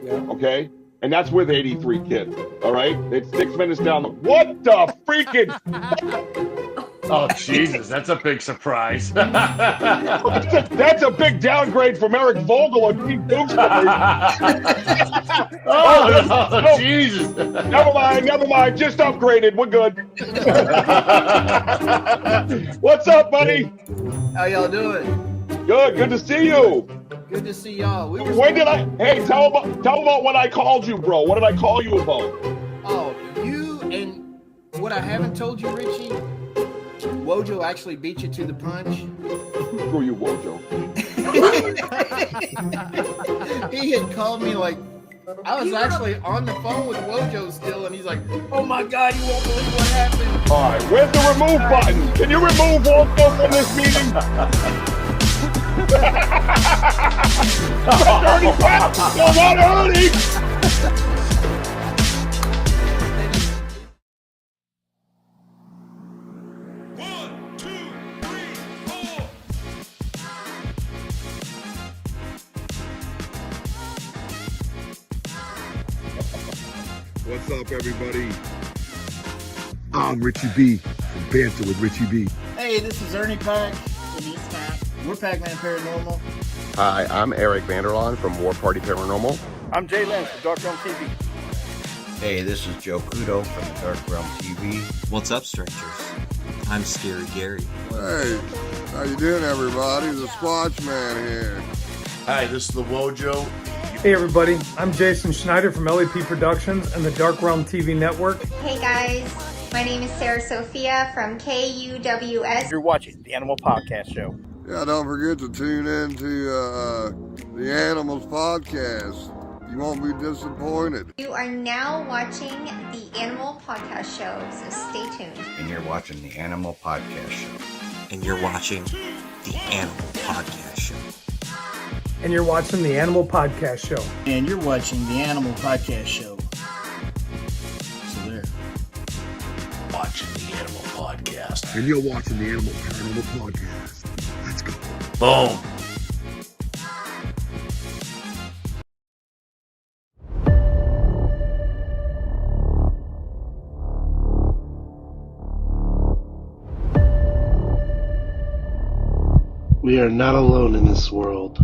Okay? And that's with 83 kids. All right? It's 6 minutes down the. What the freaking. Oh, Jesus, that's a big surprise. That's a big downgrade from Eric Vogel and Pete Gooseberry. Oh, Jesus. Never mind. Just upgraded. We're good. What's up, buddy? How y'all doing? Good to see you. Good to see y'all. When did I? Hey, tell about when I called you, bro. What did I call you about? Oh, you and what I haven't told you, Richie. Wojo actually beat you to the punch. Screw you, Wojo. He had called me like I was actually on the phone with Wojo still, and he's like, "Oh my God, you won't believe what happened." All right, where's the remove button? Can you remove Wojo from this meeting? Dirty crap! You're not Ernie! What's up, everybody? I'm Richie B from Banter with Richie B. Hey, this is Ernie Pack. And he's Pat. We're Pac-Man Paranormal. Hi, I'm Eric Vanderlaan from War Party Paranormal. I'm Jay Lynch from Dark Realm TV. Hey, this is Joe Kudo from the Dark Realm TV. What's up, strangers? I'm Scary Gary. Hey, how you doing, everybody? The Squatch Man here. Hi, this is the Wojo. Hey everybody, I'm Jason Schneider from LAP Productions and the Dark Realm TV Network. Hey guys, my name is Sarah Sophia from KUWS. You're watching the Animal Podcast Show. Yeah, don't forget to tune in to the Animals Podcast. You won't be disappointed. You are now watching the Animal Podcast Show, so stay tuned. And you're watching the Animal Podcast Show. And you're watching the Animal Podcast Show. And you're watching the Animal Podcast Show. And you're watching the Animal Podcast Show. So there. Watching the Animal Podcast. And you're watching the Animal Paranormal Podcast. Let's go. Boom. We are not alone in this world.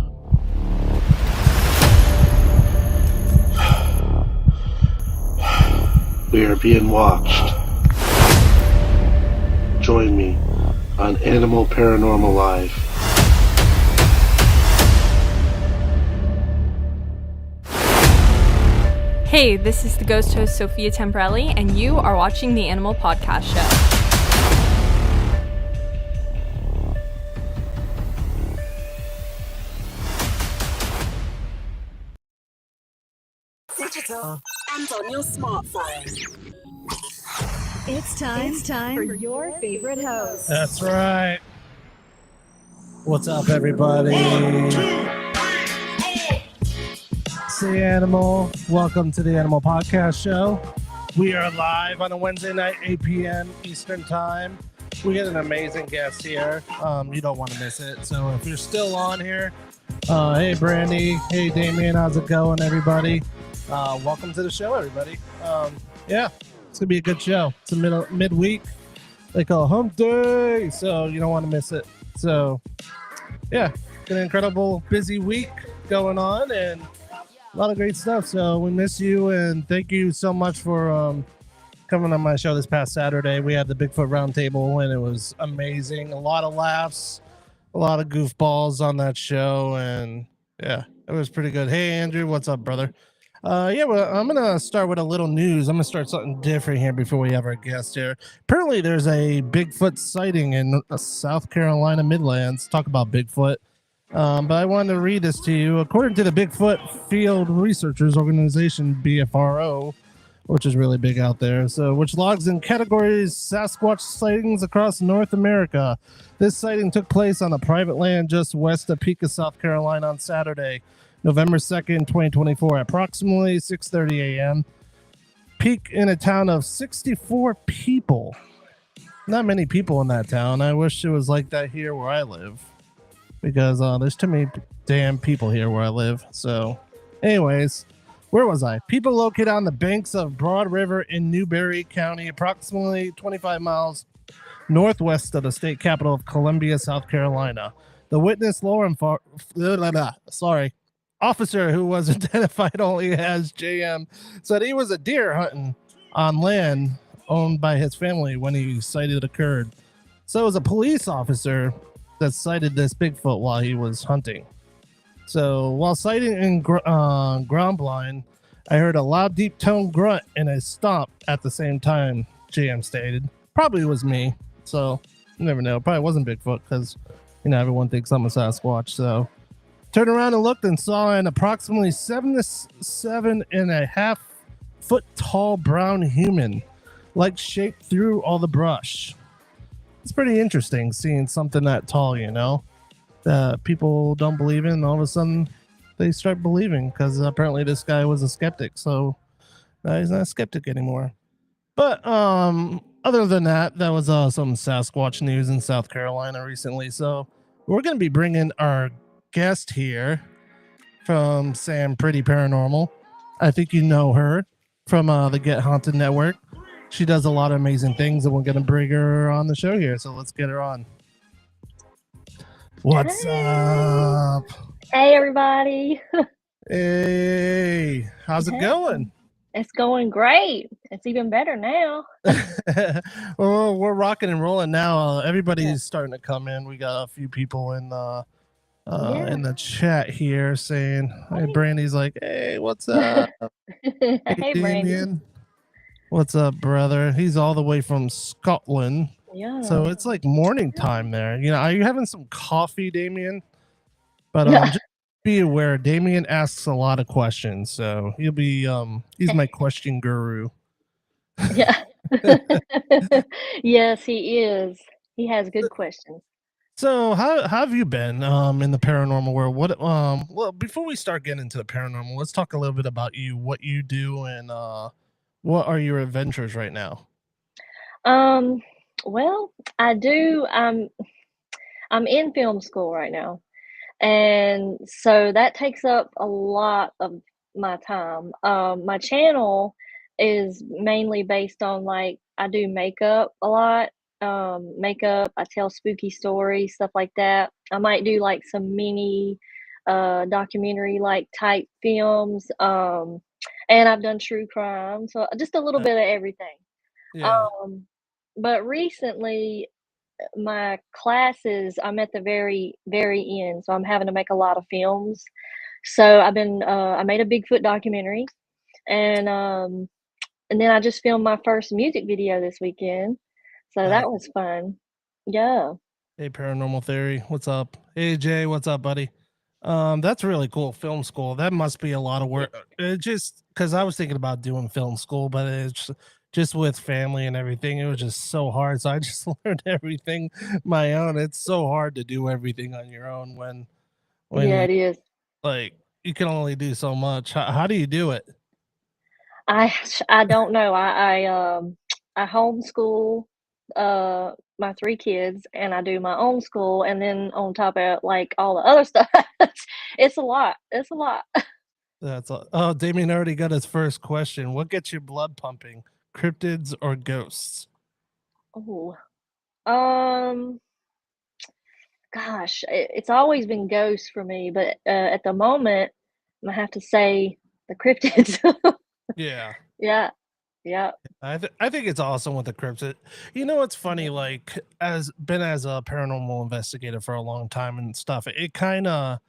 We are being watched. Join me on Animal Paranormal Live. Hey, this is the ghost host Sophia Temprelli, and you are watching the Animal Podcast Show. Digital and on your smartphone. It's time for your favorite host. That's right. What's up, everybody? 1, 2, 3, 4. Say Animal. Welcome to the Animal Podcast Show. We are live on a Wednesday night, 8 p.m. Eastern Time. We get an amazing guest here. You don't want to miss it. So if you're still on here, hey, Brandy. Hey, Damien. How's it going, everybody? Welcome to the show, everybody. Yeah, it's going to be a good show. It's a midweek. They call hump day, so you don't want to miss it. So, yeah, an incredible busy week going on and a lot of great stuff. So we miss you, and thank you so much for coming on my show this past Saturday. We had the Bigfoot Roundtable, and it was amazing. A lot of laughs, a lot of goofballs on that show, and yeah, it was pretty good. Hey, Andrew, what's up, brother? Well, I'm going to start with a little news. I'm going to start something different here before we have our guest here. Apparently, there's a Bigfoot sighting in South Carolina Midlands. Talk about Bigfoot. But I wanted to read this to you. According to the Bigfoot Field Researchers Organization, BFRO, which is really big out there, which logs in categories Sasquatch sightings across North America. This sighting took place on a private land just west of Piqua, South Carolina on Saturday, November 2nd, 2024, approximately 6:30 a.m. Peak in a town of 64 people. Not many people in that town. I wish it was like that here where I live, because there's too many damn people here where I live. So, anyways, Where was I? People located on the banks of Broad River in Newberry County, approximately 25 miles northwest of the state capital of Columbia, South Carolina. The witness, officer who was identified only as JM, said he was a deer hunting on land owned by his family when he sighted it occurred. So it was a police officer that sighted this Bigfoot while he was hunting. So while sighting in ground blind, I heard a loud, deep tone grunt and a stomp at the same time, JM stated. Probably was me. So you never know. Probably wasn't Bigfoot because, everyone thinks I'm a Sasquatch. So turned around and looked and saw an approximately 7.5 foot tall brown human, like shaped through all the brush. It's pretty interesting seeing something that tall, that people don't believe in, and all of a sudden they start believing because apparently this guy was a skeptic. So he's not a skeptic anymore. But other than that, that was some Sasquatch news in South Carolina recently. So we're going to be bringing our guest here from Sam Pretty Paranormal. I think you know her from the Get Haunted Network. She does a lot of amazing things, and we're going to bring her on the show here. So let's get her on. What's up? Hey, everybody. Hey, how's it going? It's going great. It's even better now. Well, we're rocking and rolling now. Everybody's starting to come in. We got a few people in the chat here saying, "Hey, Brandy's like, hey, what's up? Hey, Brandy. What's up, brother? He's all the way from Scotland. Yeah. So it's like morning time there. Are you having some coffee, Damien? But just be aware, Damien asks a lot of questions, so he'll be he's my question guru. Yeah. Yes, he is. He has good questions. So how have you been in the paranormal world? What well, before we start getting into the paranormal, let's talk a little bit about you, what you do, and what are your adventures right now? Well, I do. I'm in film school right now. And so that takes up a lot of my time. My channel is mainly based on I do makeup a lot. Makeup, I tell spooky stories, stuff like that. I might do some mini documentary type films. And I've done true crime. So just a little bit of everything. Yeah. But recently my classes, I'm at the very, very end, so I'm having to make a lot of films. So I've been, I made a Bigfoot documentary, and then I just filmed my first music video this weekend. So that was fun. Yeah. Hey, Paranormal Theory, what's up? Hey, Jay, what's up, buddy? That's really cool. Film school. That must be a lot of work. It just because I was thinking about doing film school, but it's just with family and everything. It was just so hard. So I just learned everything my own. It's so hard to do everything on your own when Yeah, it is. You can only do so much. How do you do it? I don't know. I homeschool my 3 kids, and I do my own school, and then on top of all the other stuff, it's a lot. It's a lot. That's all. Oh, Damien already got his first question. What gets your blood pumping? Cryptids or ghosts? Oh, gosh, it's always been ghosts for me, but at the moment, I'm gonna have to say the cryptids. Yeah. Yeah. Yeah. I think it's awesome with the cryptid. It's funny, as a paranormal investigator for a long time and stuff, it kind of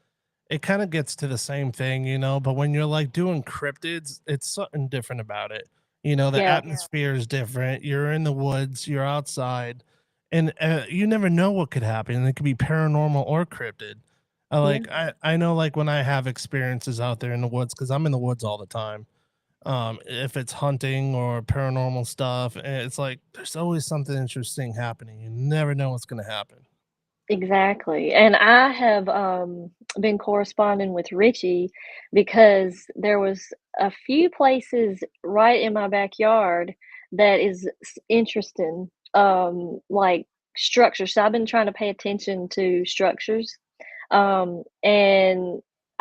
gets to the same thing, but when you're doing cryptids, it's something different about it. The atmosphere is different. You're in the woods, you're outside, and you never know what could happen. It could be paranormal or cryptid. I know when I have experiences out there in the woods, because I'm in the woods all the time. If it's hunting or paranormal stuff, it's there's always something interesting happening. You never know what's going to happen. Exactly. And I have been corresponding with Richie because there was a few places right in my backyard that is interesting, like structures. So I've been trying to pay attention to structures. And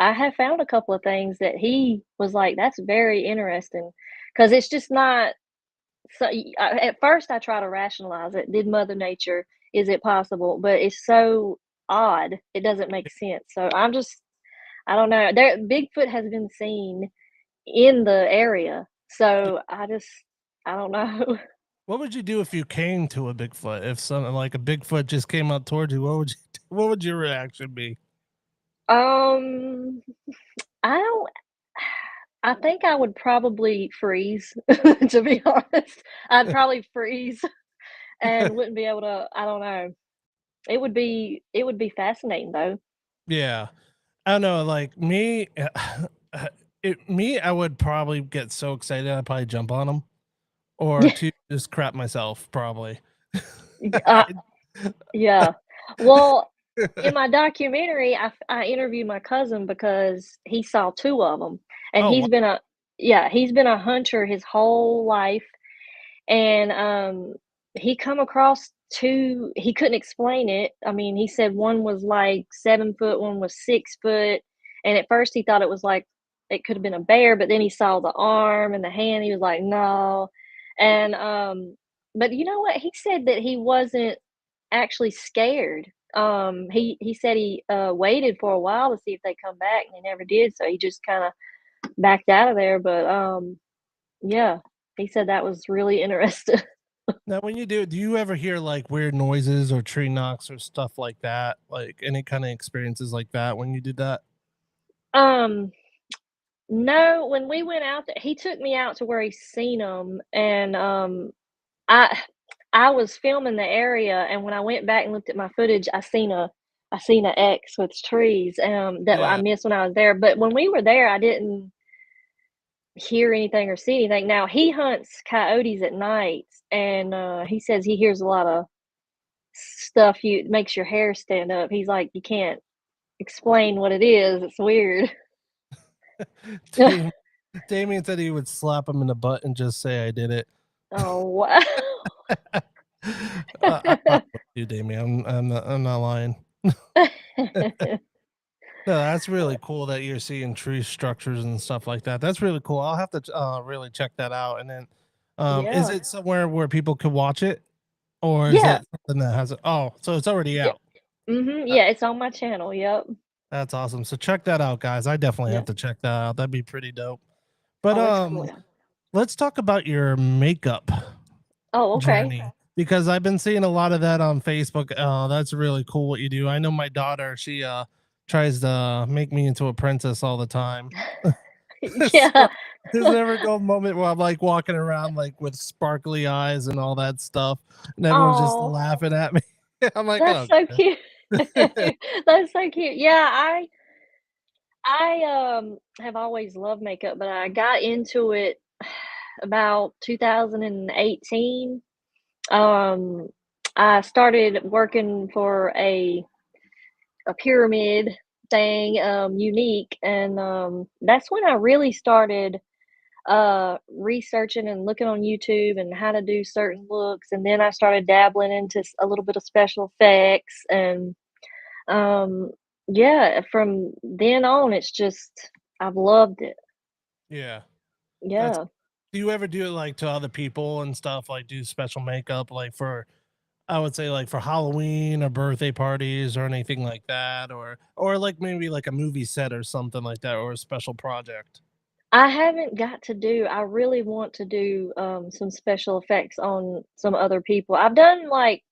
I have found a couple of things that he was like, "That's very interesting," because it's just not. So at first, I try to rationalize it. Did Mother Nature? Is it possible? But it's so odd; it doesn't make sense. So I don't know. There, Bigfoot has been seen in the area, so I don't know. What would you do if you came to a Bigfoot? If something like a Bigfoot just came up towards you, what would your reaction be? Um, I don't. I think I would probably freeze. To be honest, I'd probably freeze and wouldn't be able to. I don't know. It would be fascinating though. Yeah. I don't know, like me, I would probably get so excited I'd probably jump on them, or Yeah. to just crap myself, probably. Uh, yeah. Well, in my documentary, I interviewed my cousin because he saw two of them, and Oh, wow. he's been a hunter his whole life, and he come across two. He couldn't explain it. I mean, he said one was like 7 foot, one was 6 foot, and at first he thought it was like it could have been a bear, but then he saw the arm and the hand. He was like, no, and but you know what? He said that he wasn't actually scared. He said he waited for a while to see if they come back, and they never did. So he just kind of backed out of there. But yeah, he said that was really interesting. Now, when you do you ever hear like weird noises or tree knocks or stuff like that? Like any kind of experiences like that when you did that? um, no, when we went out there, he took me out to where he seen them, and I I was filming the area, and when I went back and looked at my footage, I seen a X with trees that I Yeah. missed when I was there. But when we were there, I didn't hear anything or see anything. Now he hunts coyotes at night, and he says he hears a lot of stuff you makes your hair stand up. He's like, you can't explain what it is. It's weird. Dam- Damien said he would slap him in the butt and just say, "I did it." Oh wow. I probably would do, Damien. I'm not lying. No, that's really cool that you're seeing tree structures and stuff like that. That's really cool. I'll have to really check that out. And then, is Yeah. it somewhere where people could watch it, or is Yeah. it something that has it? Oh, so it's already Yeah. out. Uh, Yeah, it's on my channel. Yep. That's awesome. So check that out, guys. I definitely Yeah. have to check that out. That'd be pretty dope. But Oh, it's cool. let's talk about your makeup Oh, okay. journey, because I've been seeing a lot of that on Facebook. That's really cool what you do. I know my daughter, she tries to make me into a princess all the time. Yeah. So there's never a moment where I'm like walking around like with sparkly eyes and all that stuff, and everyone's just Oh, laughing at me. I'm like, that's oh, so God. cute. That's so cute. Yeah, I have always loved makeup, but I got into it about 2018. Um, I started working for a pyramid thing, Unique, and that's when I really started researching and looking on YouTube and how to do certain looks, and then I started dabbling into a little bit of special effects, and um, yeah, from then on, it's just I've loved it. Yeah. That's Yeah. Do you ever do it like to other people and stuff, like do special makeup like for, I would say, like for Halloween or birthday parties or anything like that, or like maybe like a movie set or something like that, or a special project? I haven't got to do I really want to do, some special effects on some other people. I've done, like,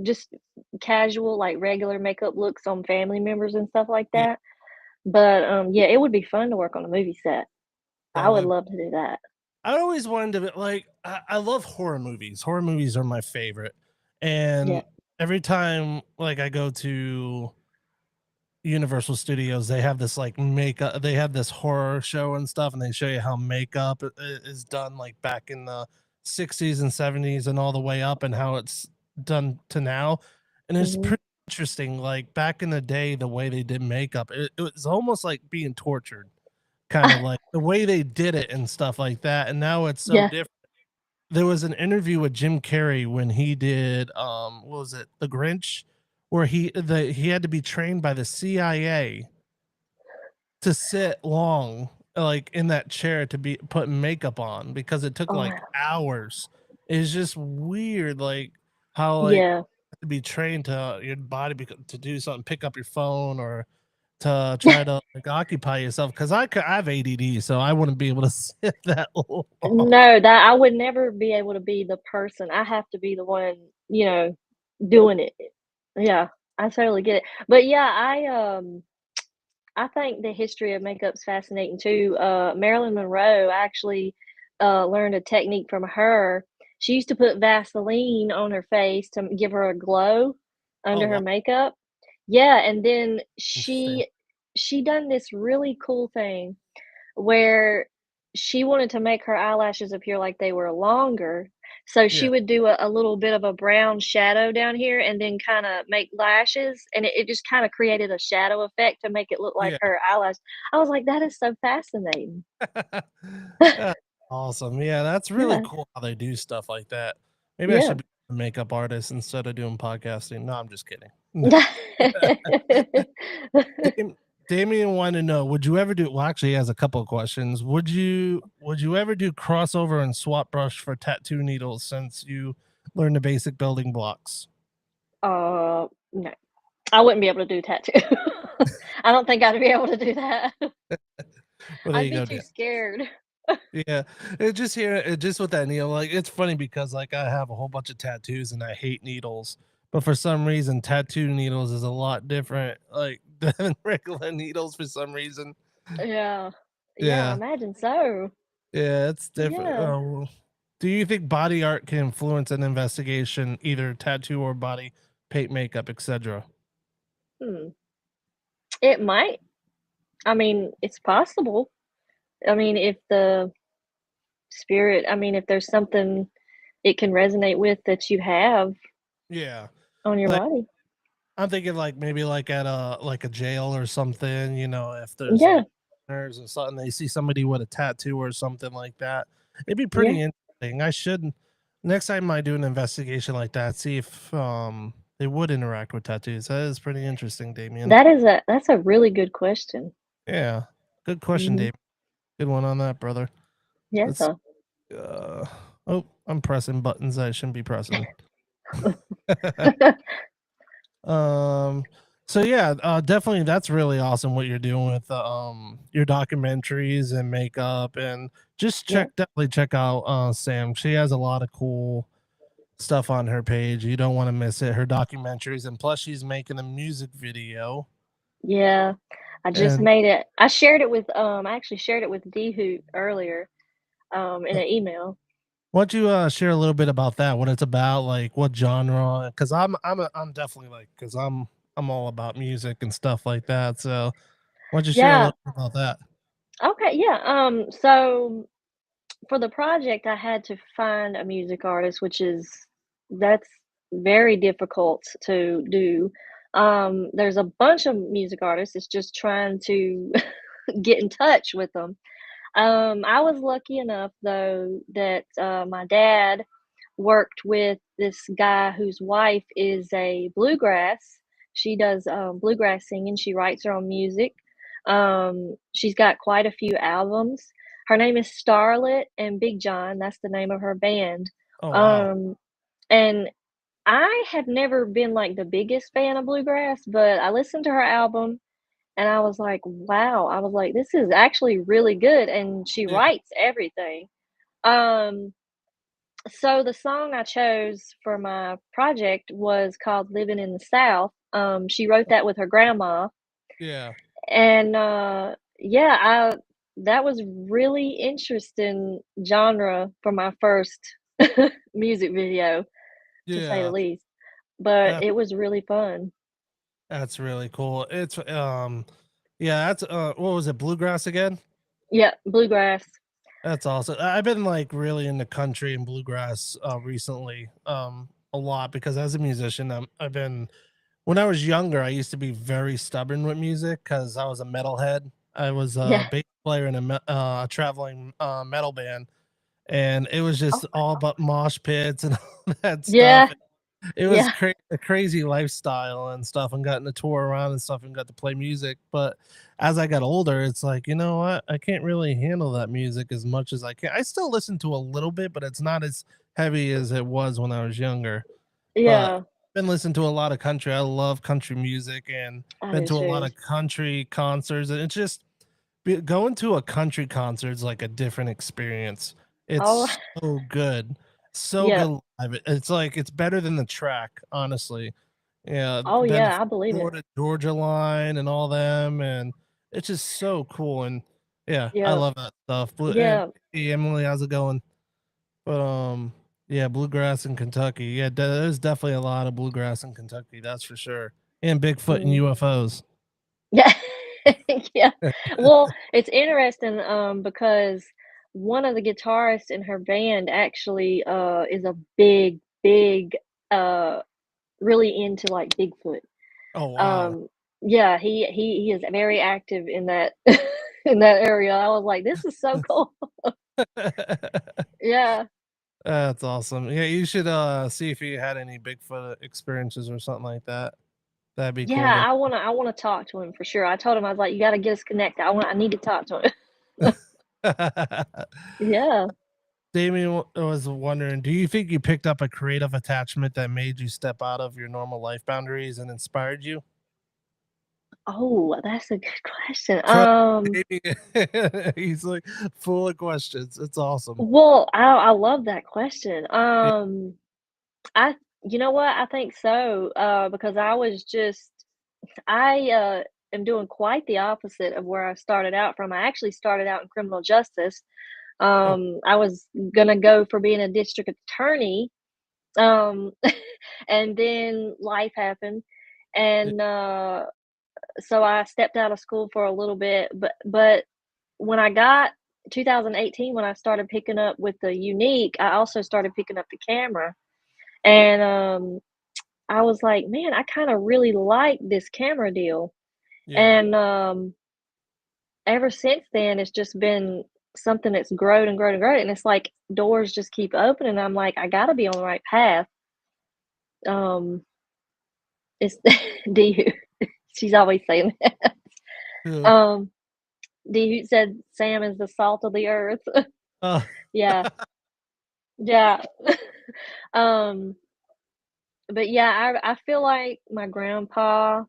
just casual, like, regular makeup looks on family members and stuff like Yeah. that, but, yeah, it would be fun to work on a movie set. I Oh, would that love to do that. I always wanted to like I love horror movies. Horror movies are my favorite. And Yeah. every time like I go to Universal Studios, they have this like makeup, they have this horror show and stuff, and they show you how makeup is done like back in the 60s and 70s and all the way up, and how it's done to now. And it's Mhm. pretty interesting. Like back in the day, the way they did makeup, it was almost like being tortured, kind of like the way they did it and stuff like that. And now it's so Yeah. different. There was an interview with Jim Carrey when he did what was it, The Grinch, where he had to be trained by the CIA to sit long, like in that chair to be putting makeup on because it took Oh, like hours. It's just weird, like how like yeah. to be trained to your body to do something, pick up your phone or to try to like occupy yourself. Because I have ADD, so I wouldn't be able to sit that long. No, that I would never be able to be the person. I have to be the one, doing it. Yeah, I totally get it. But yeah, I think the history of makeup's fascinating too. Marilyn Monroe, I actually learned a technique from her. She used to put Vaseline on her face to give her a glow Oh under her wow. makeup. Yeah, and then Interesting. she done this really cool thing where she wanted to make her eyelashes appear like they were longer. So she Yeah. would do a little bit of a brown shadow down here and then kind of make lashes. And it just kind of created a shadow effect to make it look like Yeah. her eyelash. I was like, that is so fascinating. Yeah, awesome. Yeah, that's really Yeah. cool how they do stuff like that. Maybe I Yeah. should be a makeup artist instead of doing podcasting. No, I'm just kidding. Dam- Damien wanted to know, would you ever do well actually he has a couple of questions. Would you ever do crossover and swap brush for tattoo needles since you learned the basic building blocks? No, I wouldn't be able to do tattoo. I don't think I'd be able to do that. Well, there I'd you be go, too Dan. scared. Yeah, it just with that needle, like it's funny because like I have a whole bunch of tattoos and I hate needles, but for some reason, tattoo needles is a lot different, like than regular needles for some reason. Yeah. Yeah, I Yeah, imagine so. yeah, it's different. Yeah. Oh, do you think body art can influence an investigation, either tattoo or body paint, makeup, etc.? Hmm. It might. I mean, it's possible. I mean, if the spirit I mean, if there's something it can resonate with that you have Yeah, on your like body. I'm thinking like maybe like at a jail or something, if there's Yeah. like prisoners or something, they see somebody with a tattoo or something like that. It'd be Yeah. pretty interesting. I should next time I do an investigation like that, see if they would interact with tattoos. That is pretty interesting, Damien. That's a really good question. Yeah. Good question, Mhm. Dave. Good one on that, brother. Yeah. Let's uh oh, I'm pressing buttons I shouldn't be pressing. Um, so yeah, definitely that's really awesome what you're doing with your documentaries and makeup and just Yeah. definitely check out Sam. She has a lot of cool stuff on her page. You don't want to miss it. Her documentaries and plus she's making a music video. Yeah. I just And made it. I actually shared it with D Hoot earlier, in an email. why don't you share a little bit about that? What it's about, like what genre? Because I'm definitely like because I'm all about music and stuff like that. So why don't you share a Yeah. little bit about that? Okay, yeah. So for the project I had to find a music artist, that's very difficult to do. There's a bunch of music artists. It's just trying to get in touch with them. I was lucky enough though that my dad worked with this guy whose wife is a bluegrass. She does bluegrass singing. She writes her own music. She's got quite a few albums. Her name is Starlet and Big John. That's the name of her band. Oh wow. Um, and I had never been like the biggest fan of bluegrass, but I listened to her album and I was like, wow. I was like, this is actually really good. And she Yeah. writes everything. Um, so the song I chose for my project was called Living in the South. She wrote that with her grandma. Yeah. And yeah, that was really interesting genre for my first music video, to say the Yeah. least. But That it was really fun. that's really cool. It's yeah, that's what was it, bluegrass again? Yeah, bluegrass. That's awesome. I've been like really into country and bluegrass recently a lot because as a musician I've been when I was younger I used to be very stubborn with music cuz I was a metalhead. I was a Yeah. bass player in a traveling metal band and it was Oh, just all about mosh pits and all that yeah. stuff. It was Yeah. a crazy lifestyle and stuff, and gotten to tour around and stuff and got to play music. But as I got older, it's like, you know what? I can't really handle that music as much as I can. I still listen to a little bit, but it's not as heavy as it was when I was younger. But Yeah. been listening to a lot of country. I love country music and I been do to a lot too. of country concerts. And it's just going to a country concert is like a different experience. Oh, It's so good. So yeah. good live. It's like it's better than the track, honestly. Yeah, Oh, been to yeah, I believe it. Florida Georgia Line and all them, and it's just so cool. And yeah, I Yeah. love that stuff. And Yeah. hey, Emily, how's it going? But yeah, bluegrass in Kentucky. Yeah, there's definitely a lot of bluegrass in Kentucky, that's for sure. And Bigfoot and Mm. UFOs. Yeah. Yeah. Well, it's interesting, because one of the guitarists in her band actually, is a big, big, uh, really into, like, Bigfoot. Oh wow. Um, yeah, he is very active in that in that area. I was like, "This is so cool." Yeah. That's awesome. Yeah, you should see if you had any Bigfoot experiences or something like that. That'd be cool Yeah, to I wanna talk to him for sure. I told him, I was like, "You gotta get us connected. I need to talk to him." Yeah. Damien was wondering, do you think you picked up a creative attachment that made you step out of your normal life boundaries and inspired you? Oh, that's a good question. Trust me, he's like full of questions. It's awesome. Well, I love that question. Yeah. I you know what? I think so, because I am doing quite the opposite of where I started out from. I actually started out in criminal justice. Oh, I was gonna go for being a district attorney, um, and then life happened, yeah. and, so I stepped out of school for a little bit, but when I got 2018, when I started picking up with the Unique, I also started picking up the camera, and, I was like, "Man, I kinda really like this camera deal," Yeah. and, ever since then, it's just been something that's grown and grown and grown, and it's like doors just keep opening, I'm like, "I gotta be on the right path." Um, it's do you she's always saying that. Yeah. Um, do you said Sam is the salt of the earth. Uh, Yeah, yeah. Um, but yeah, I feel like my grandpa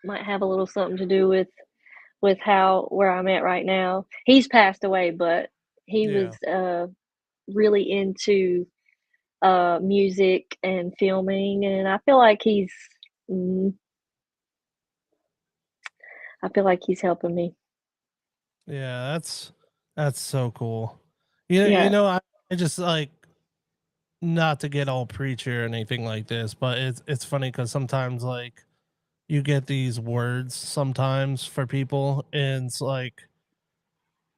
might have a little something to do with how where I'm at right now. He's passed away, but he was, yeah. really into, music and filming, and mm, I feel like he's helping me. Yeah, that's so cool. Yeah. I just like not to get all preachy or anything like this, but it's funny because sometimes like you get these words sometimes for people, and it's like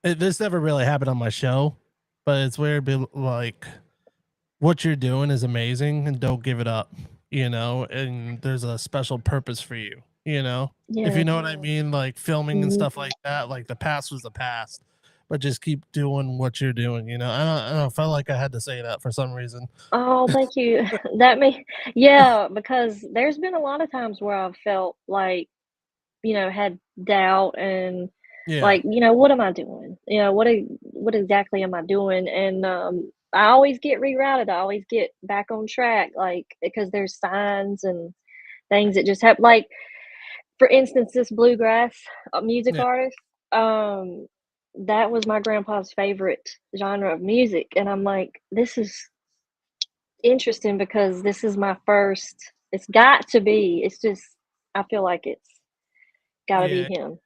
this never really happened on my show, but it's weird. Like what you're doing is amazing, and don't give it up. And there's a special purpose for you. If Yeah. you know what I mean, like filming and Mhm. stuff like that. Like the past was the past, but just keep doing what you're doing. I don't know. I felt like I had to say that for some reason. Oh, thank you. That may Yeah, because there's been a lot of times where I've felt like, had doubt and Yeah, like, what am I doing? What exactly am I doing? And I always get rerouted. I always get back on track, like because there's signs and things that just happen. Like for instance, this bluegrass music yeah, artist, um, that was my grandpa's favorite genre of music, and I'm like, this is interesting because this is my first. It's got to be. It's just I feel like it's got to be yeah. him.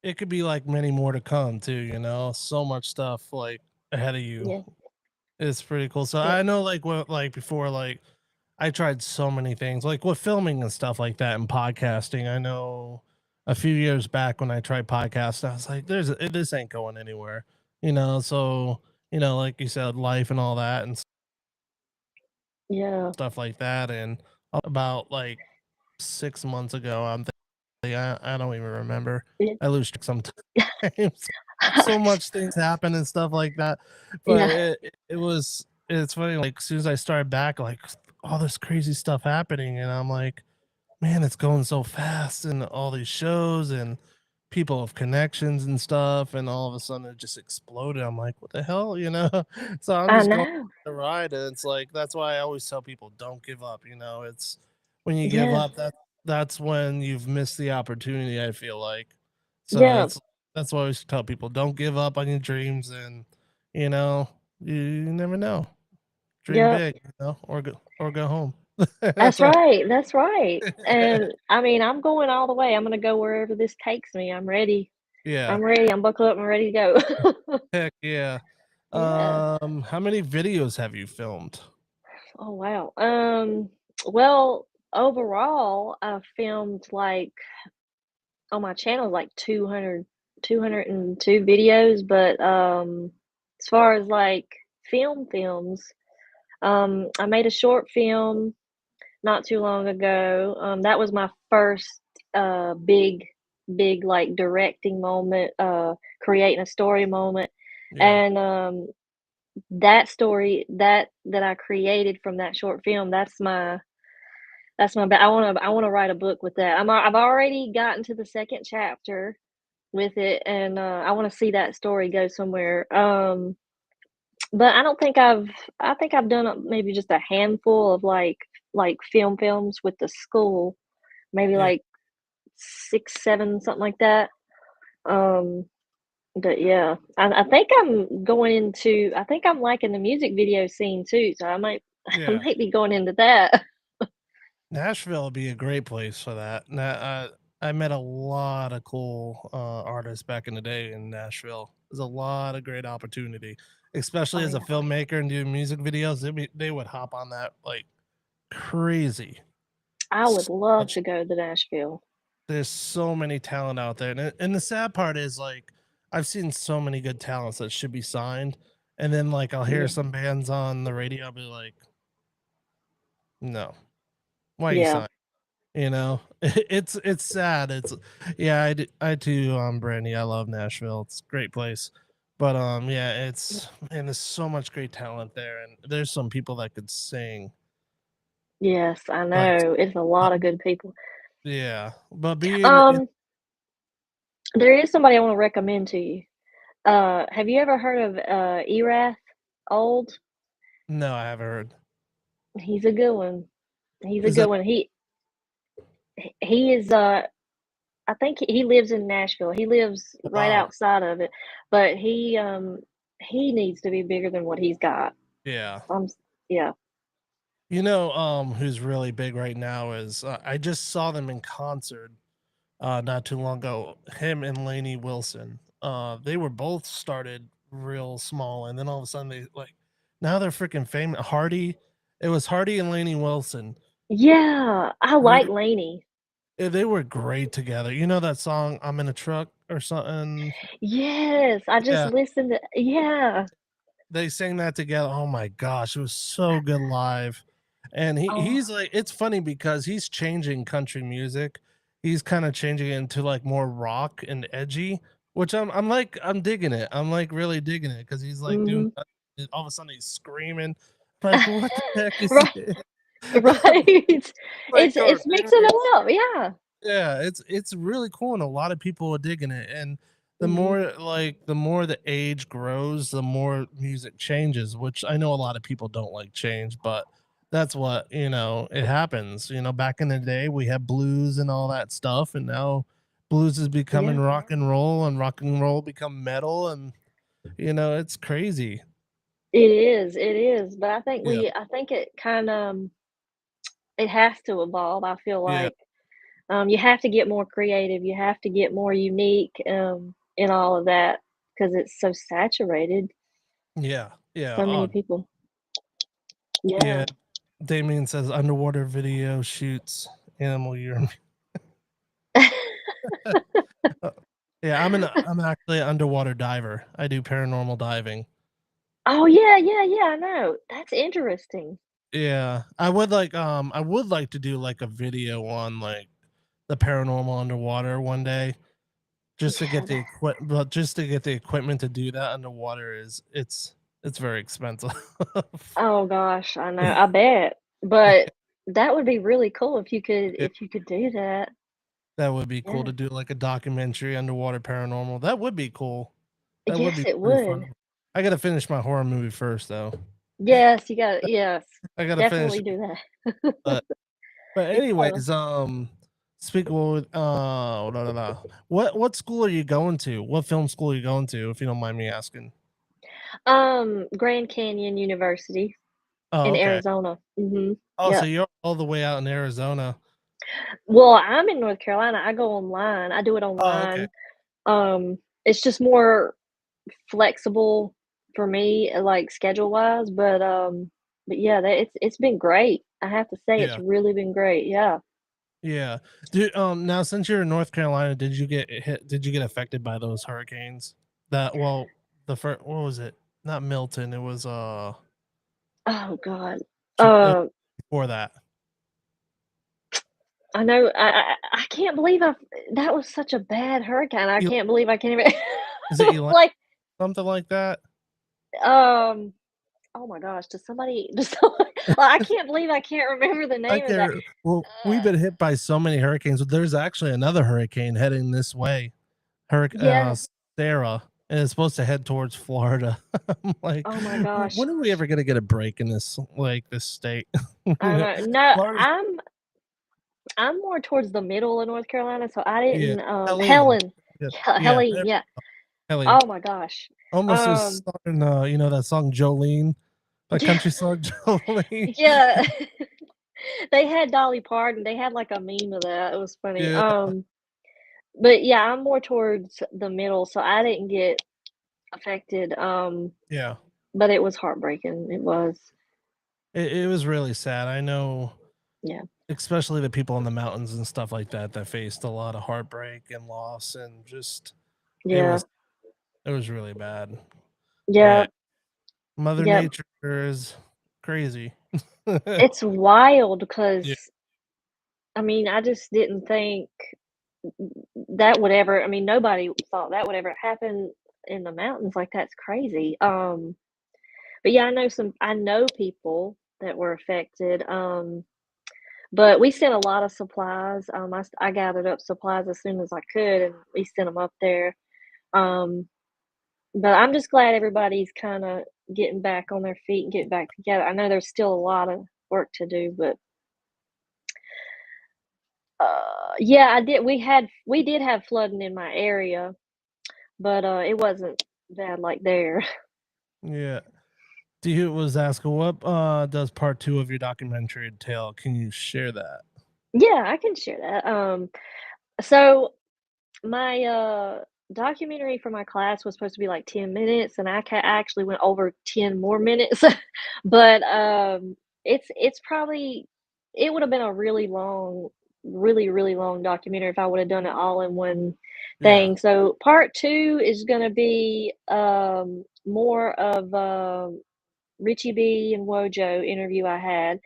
It could be like many more to come too. So much stuff like ahead of you. Yeah. It's pretty cool. So Yeah. I know like what like before like I tried so many things like with filming and stuff like that and podcasting. I know a few years back when I tried podcasting, I was like, this ain't going anywhere. So like you said, life and all that and Yeah. stuff like that. And about like 6 months ago, I'm thinking I don't even remember. Yeah. I lose track sometimes. So much things happen and stuff like that. But Yeah. it's funny, like as soon as I started back, like all this crazy stuff happening, and I'm like, man, it's going so fast, and all these shows and people have connections and stuff, and all of a sudden it just exploded. I'm like, what the hell, you know? So I'm I just going know. the ride, and it's like that's why I always tell people don't give up. You know, it's when you give Yeah. up that's when you've missed the opportunity. I feel like so Yeah. that's why I always tell people don't give up on your dreams, and you know you never know. Dream Yep. big, you know, or go home. That's That's all. right. That's right. And I mean, I'm going all the way. I'm gonna go wherever this takes me. I'm ready. Yeah. I'm ready. I'm buckled up and ready to go. Heck yeah. Yeah. How many videos have you filmed? Oh wow. Well, overall, I've filmed like on my channel like 202 videos, but as far as like films, I made a short film not too long ago. That was my first big like directing moment, creating a story moment. Yeah. And that story that I created from that short film, I want to write a book with that. I've already gotten to the second chapter with it, and I want to see that story go somewhere. But I think I've done maybe just a handful of like films with the school, maybe Yeah. like 6, 7, something like that. Um, but yeah, I think I think I'm liking the music video scene too, so I might I Yeah. might be going into that. Nashville would be a great place for that. I met a lot of cool artists back in the day in Nashville. There's a lot of great opportunity, especially Oh as a yeah, filmmaker and doing music videos. They would hop on that like crazy. I would So love much to go to Nashville. There's so many talent out there, and the sad part is like I've seen so many good talents that should be signed, and then like I'll hear Yeah, some bands on the radio, I'll be like, no, why you yeah, sign? You know, it's sad. It's yeah, I too, Brandy, I love Nashville. It's a great place, but yeah, it's man, there's so much great talent there, and there's some people that could sing, yes, I but know. It's a lot of good people. yeah, but being in, Um, there is somebody I want to recommend to you. Have you ever heard of Erath Old? no, I haven't heard. He's a good one. He's a Is good that one. He is I think he lives in Nashville. He lives right wow? outside of it, but he needs to be bigger than what he's got. Yeah. Um, yeah. You know, who's really big right now is I just saw them in concert not too long ago. Him and Lainey Wilson. They were both started real small, and then all of a sudden they like now they're freaking famous. Hardy, it was Hardy and Lainey Wilson. Yeah, I like Re- Lainey. they were great together. You know that song "I'm in a Truck" or something? Yes, I just Yeah, listened to yeah. they sang that together. Oh my gosh, it was so good live. And Oh, he's like it's funny because he's changing country music. He's kind of changing it into like more rock and edgy, which I'm like I'm digging it. I'm like really digging it because he's like doing mhm. all of a sudden he's screaming. Like what the heck is Right, it? right. Like It's mixing cartoon. it up, yeah. Yeah, it's really cool, and a lot of people are digging it. And Mhm. the more the age grows, the more music changes, which I know a lot of people don't like change, but that's what, you know, it happens. You know, back in the day we had blues and all that stuff, and now blues is becoming Yeah. rock and rock and roll become metal, and you know, it's crazy. It is, but Yeah. I think it kinda, it has to evolve, I feel Yeah. like. You have to get more creative, you have to get more unique, in all of that because it's so saturated, Yeah. Yeah. so many Oh, people. Yeah. yeah. Damien says underwater video shoots animal urine. Yeah, I'm actually an underwater diver. I do paranormal diving. Oh, yeah, yeah, yeah, I know. That's interesting. Yeah, I would like to do like a video on like the paranormal underwater one day, just to Yeah, get the equipment to do that underwater is it's very expensive. oh gosh, I know, I bet. But that would be really cool if you could do that. That would be cool Yeah. to do like a documentary underwater paranormal. That would be cool. That would Yes, be it pretty would. fun. I gotta finish my horror movie first though. Yes, you got yes. I gotta finish Definitely it. do that. But Yeah. anyways, speaking with blah, blah, blah. What school are you going to? What film school are you going to, if you don't mind me asking? Grand Canyon University Oh, in okay. Arizona. Oh, so Yep. you're all the way out in Arizona. Well, I'm in North Carolina. I go online. I do it Oh, okay. online. It's just more flexible for me, like schedule wise. But yeah, it's been great. I have to say, it's Yeah. really been great. Yeah. Yeah. Now since you're in North Carolina, did you get hit? Did you get affected by those hurricanes? The first, what was it? Not Milton. It was Oh God. it was Uh, before that. I know. I can't believe that was such a bad hurricane. I El- can't believe I can't even Is it Elaine? like Something like that? um. Oh my gosh, does somebody? Well, I can't believe I can't remember the I name of that. can't. Well, we've been hit by so many hurricanes. There's actually another hurricane heading this way. Hurricane Yeah. Sarah, and it's supposed to head towards Florida. I'm like, Oh my gosh. when are we ever gonna get a break in this this state? I know. No, Florida's- I'm more towards the middle of North Carolina, so I yeah, didn't. Helene. Helen. Yeah, Yeah, yeah, Helene. Yeah. Helene. Oh my gosh. Almost was Um. starting, that song Jolene, that Yeah. country song Jolene. Yeah. They had Dolly Parton. They had like a meme of that. It was funny. Yeah, But yeah, I'm more towards the middle, so I didn't get affected. yeah. But it was heartbreaking. It was. It was really sad. I know, Yeah. especially the people in the mountains and stuff like that that faced a lot of heartbreak and loss, and just it Yeah. was really bad. Yeah. But Mother Yep. Nature is crazy. It's wild because Yeah. I mean, I just didn't think that would ever. I mean, nobody thought that would ever happen in the mountains. Like that's crazy. But yeah, I know people that were affected. But we sent a lot of supplies. I gathered up supplies as soon as I could, and we sent them up there. Um, but I'm just glad everybody's kind of getting back on their feet and getting back together. I know there's still a lot of work to do, but yeah, we did have flooding in my area, but it wasn't bad like there. Yeah. Do you was asking what does part 2 of your documentary entail? Can you share that? Yeah, I can share that. So my documentary for my class was supposed to be like 10 minutes, and I actually went over 10 more minutes. But it's probably it would have been a really long, really long documentary if I would have done it all in one Yeah. thing. So part 2 is going to be more of Richie B and Wojo interview I had.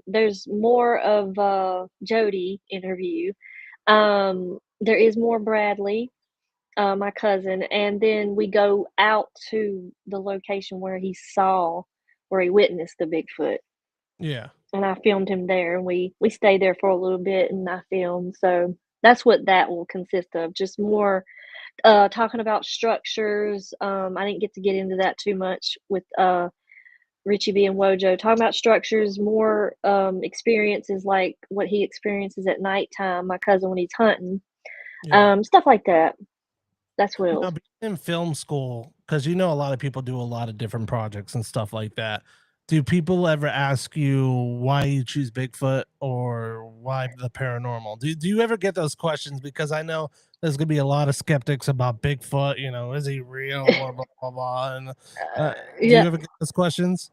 There's more of Jody interview. There is more Bradley, my cousin, and then we go out to the location where he witnessed the Bigfoot, Yeah. and I filmed him there, and we stayed there for a little bit, and I filmed. So that's what that will consist of. Just more talking about structures. I didn't get to get into that too much with Richie B and Wojo, talking about structures, more experiences like what he experiences at nighttime, my cousin when he's hunting, Yeah. stuff like that. That's what it Now, was. being in film school, because a lot of people do a lot of different projects and stuff like that. Do people ever ask you why you choose Bigfoot or why the paranormal? Do you ever get those questions? Because I know there's gonna be a lot of skeptics about Bigfoot. Is he real or blah blah blah? And do you Yeah. ever get those questions?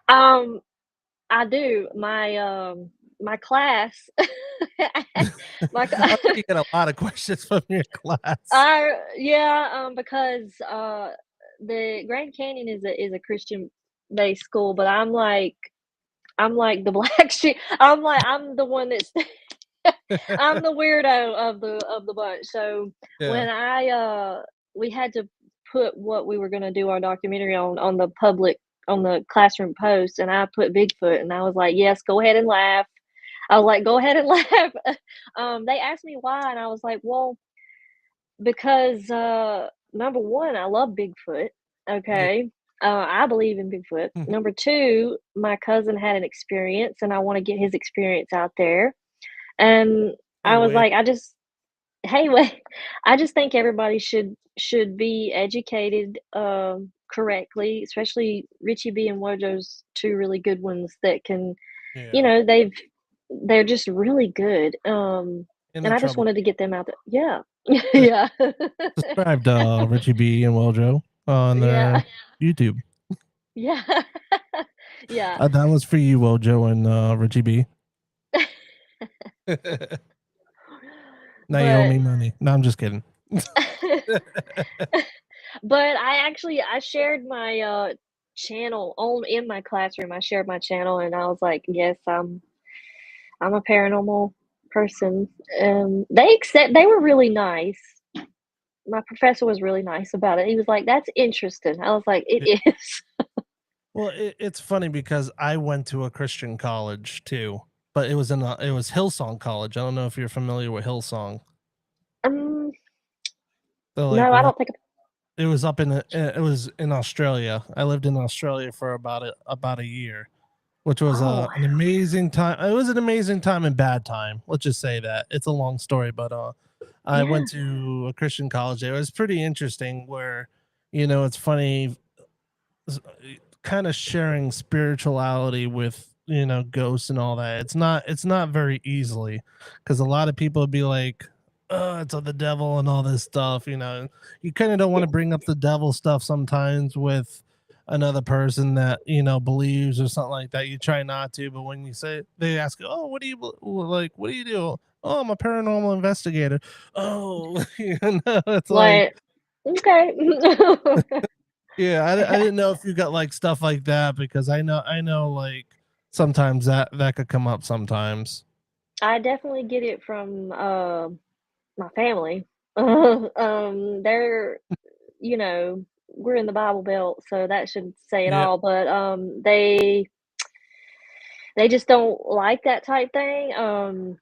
I do. My class, my I bet you get a lot of questions from your class. because the Grand Canyon is a Christian based school, but I'm like the black sheep. I'm the one that's I'm the weirdo of the bunch. So when we had to put what we were going to do our documentary on the public on the classroom post, and I put Bigfoot, and I was like, yes, go ahead and laugh. I was like, go ahead and laugh. They asked me why, and I was like, well, because number one, I love Bigfoot. Okay. I believe in Bigfoot. Number two, my cousin had an experience, and I want to get his experience out there. And I was like, I just think everybody should be educated correctly, especially Richie B and Wojo's two really good ones that can, you know, they're just really good. And I just wanted to get them out there. Yeah. Yeah. Subscribe to Richie B and Wojo on their YouTube. Yeah. Yeah. That was for you, Wojo and Richie B. Now you owe me money. No, I'm just kidding. But I shared my channel in my classroom. I shared my channel, and I was like, yes, I'm a paranormal person. They were really nice. My professor was really nice about it. He was like, that's interesting. I was like, it is. Well, it's funny because I went to a Christian college too, but it was Hillsong College. I don't know if you're familiar with Hillsong. No, I don't think. It was in Australia. I lived in Australia for about a year, which was an amazing time. It was an amazing time and bad time. Let's just say that. It's a long story, but I went to a Christian college. It was pretty interesting where, you know, it's funny kind of sharing spirituality with, you know, ghosts and all that. It's not very easily, because a lot of people would be like, oh, it's of the devil and all this stuff, you know. You kind of don't want to bring up the devil stuff sometimes with another person that, you know, believes or something like that. You try not to, but when you say, they ask, oh, what do you do? Oh, I'm a paranormal investigator. Oh, you know, it's like okay. Yeah, I didn't know if you got like stuff like that, because I know like sometimes that could come up sometimes. I definitely get it from my family. They're, you know, we're in the Bible Belt, so that should say it all. But they just don't like that type thing.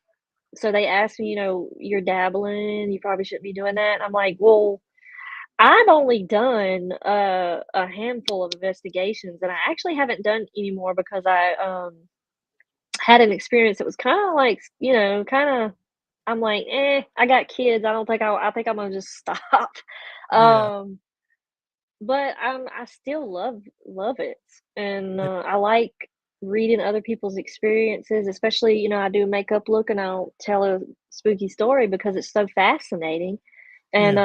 So they asked me, you know, you're dabbling, you probably shouldn't be doing that. And I'm like, well, I've only done a handful of investigations, and I actually haven't done any more because I had an experience that was kind of like, you know, I'm like, I got kids. I think I'm gonna just stop. But I still love it, and I like reading other people's experiences, especially, you know, I do a makeup look and I'll tell a spooky story because it's so fascinating. And